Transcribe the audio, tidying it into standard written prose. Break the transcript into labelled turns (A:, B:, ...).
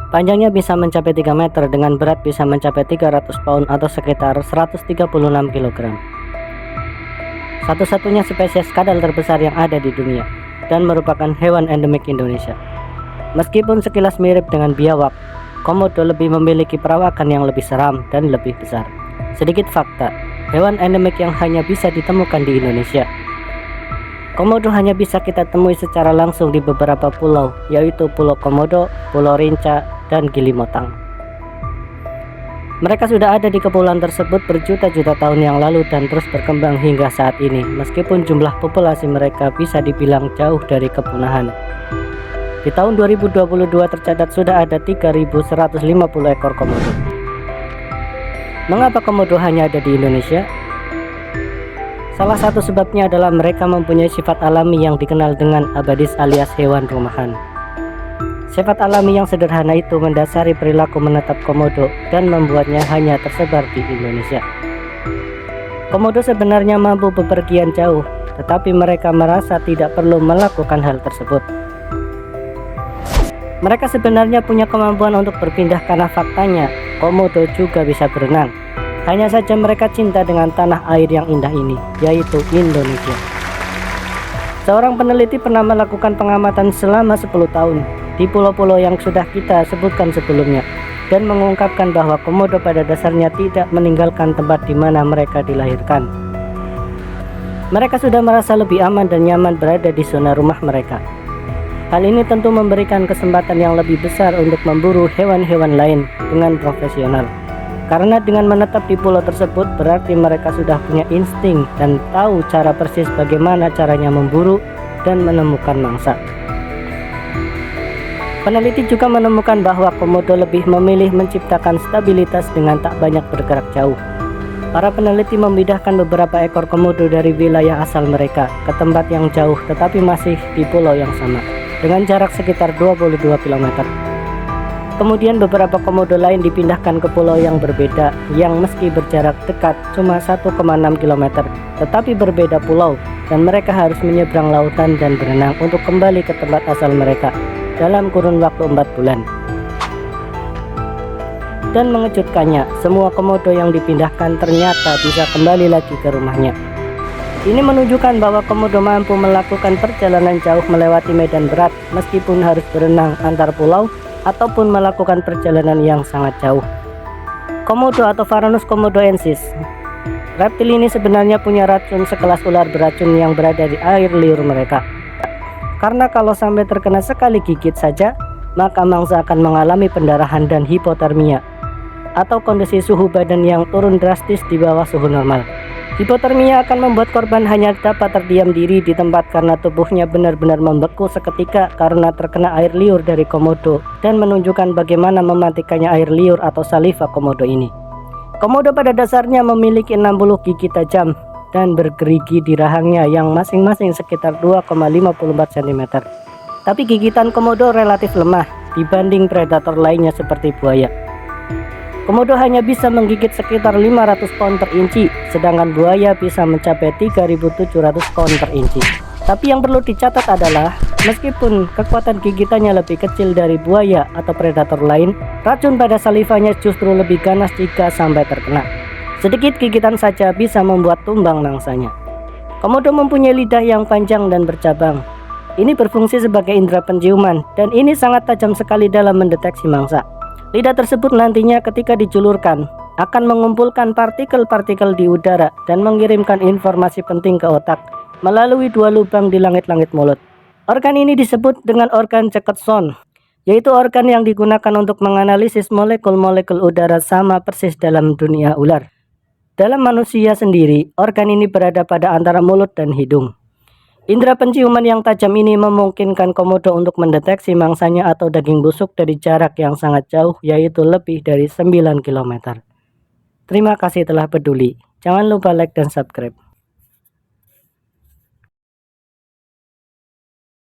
A: Panjangnya bisa mencapai 3 meter dengan berat bisa mencapai 300 pound atau sekitar 136 kg. Satu-satunya spesies kadal terbesar yang ada di dunia dan merupakan hewan endemik Indonesia. Meskipun sekilas mirip dengan biawak, komodo lebih memiliki perawakan yang lebih seram dan lebih besar. Sedikit fakta, hewan endemik yang hanya bisa ditemukan di Indonesia. Komodo hanya bisa kita temui secara langsung di beberapa pulau, yaitu Pulau Komodo, Pulau Rinca, dan Gili Motang. Mereka sudah ada di kepulauan tersebut berjuta-juta tahun yang lalu dan terus berkembang hingga saat ini, meskipun jumlah populasi mereka bisa dibilang jauh dari kepunahan. Di tahun 2022 tercatat sudah ada 3.150 ekor komodo. Mengapa komodo hanya ada di Indonesia? Salah satu sebabnya adalah mereka mempunyai sifat alami yang dikenal dengan abadis alias hewan rumahan. Sifat alami yang sederhana itu mendasari perilaku menetap komodo dan membuatnya hanya tersebar di Indonesia. Komodo sebenarnya mampu bepergian jauh, tetapi mereka merasa tidak perlu melakukan hal tersebut. Mereka sebenarnya punya kemampuan untuk berpindah karena faktanya komodo juga bisa berenang. Hanya saja mereka cinta dengan tanah air yang indah ini, yaitu Indonesia. Seorang peneliti pernah melakukan pengamatan selama 10 tahun di pulau-pulau yang sudah kita sebutkan sebelumnya dan mengungkapkan bahwa komodo pada dasarnya tidak meninggalkan tempat di mana mereka dilahirkan. Mereka sudah merasa lebih aman dan nyaman berada di zona rumah mereka. Hal ini tentu memberikan kesempatan yang lebih besar untuk memburu hewan-hewan lain dengan profesional. Karena dengan menetap di pulau tersebut berarti mereka sudah punya insting dan tahu cara persis bagaimana caranya memburu dan menemukan mangsa. Peneliti juga menemukan bahwa komodo lebih memilih menciptakan stabilitas dengan tak banyak bergerak jauh. Para peneliti memindahkan beberapa ekor komodo dari wilayah asal mereka ke tempat yang jauh tetapi masih di pulau yang sama dengan jarak sekitar 22 km. Kemudian beberapa komodo lain dipindahkan ke pulau yang berbeda yang meski berjarak dekat cuma 1,6 km tetapi berbeda pulau dan mereka harus menyeberang lautan dan berenang untuk kembali ke tempat asal mereka dalam kurun waktu 4 bulan. Dan mengejutkannya, semua komodo yang dipindahkan ternyata bisa kembali lagi ke rumahnya. Ini menunjukkan bahwa komodo mampu melakukan perjalanan jauh melewati medan berat meskipun harus berenang antar pulau ataupun melakukan perjalanan yang sangat jauh. Komodo atau Varanus komodoensis. Reptil ini sebenarnya punya racun sekelas ular beracun yang berada di air liur mereka. Karena kalau sampai terkena sekali gigit saja, maka mangsa akan mengalami pendarahan dan hipotermia atau kondisi suhu badan yang turun drastis di bawah suhu normal. Hipotermia akan membuat korban hanya dapat terdiam diri di tempat karena tubuhnya benar-benar membeku seketika karena terkena air liur dari komodo dan menunjukkan bagaimana mematikannya air liur atau saliva komodo ini. Komodo pada dasarnya memiliki 60 gigi tajam dan bergerigi di rahangnya yang masing-masing sekitar 2,54 cm. Tapi gigitan komodo relatif lemah dibanding predator lainnya seperti buaya. Komodo hanya bisa menggigit sekitar 500 pound per inci, sedangkan buaya bisa mencapai 3.700 pound per inci. Tapi yang perlu dicatat adalah, meskipun kekuatan gigitannya lebih kecil dari buaya atau predator lain, racun pada salivanya justru lebih ganas jika sampai terkena. Sedikit gigitan saja bisa membuat tumbang mangsanya. Komodo mempunyai lidah yang panjang dan bercabang. Ini berfungsi sebagai indera penciuman, dan ini sangat tajam sekali dalam mendeteksi mangsa. Lidah tersebut nantinya ketika dijulurkan akan mengumpulkan partikel-partikel di udara dan mengirimkan informasi penting ke otak melalui 2 lubang di langit-langit mulut. Organ ini disebut dengan organ Jacobson, yaitu organ yang digunakan untuk menganalisis molekul-molekul udara sama persis dalam dunia ular. Dalam manusia sendiri, organ ini berada pada antara mulut dan hidung. Indera penciuman yang tajam ini memungkinkan komodo untuk mendeteksi mangsanya atau daging busuk dari jarak yang sangat jauh, yaitu lebih dari 9 km. Terima kasih telah peduli. Jangan lupa like dan subscribe.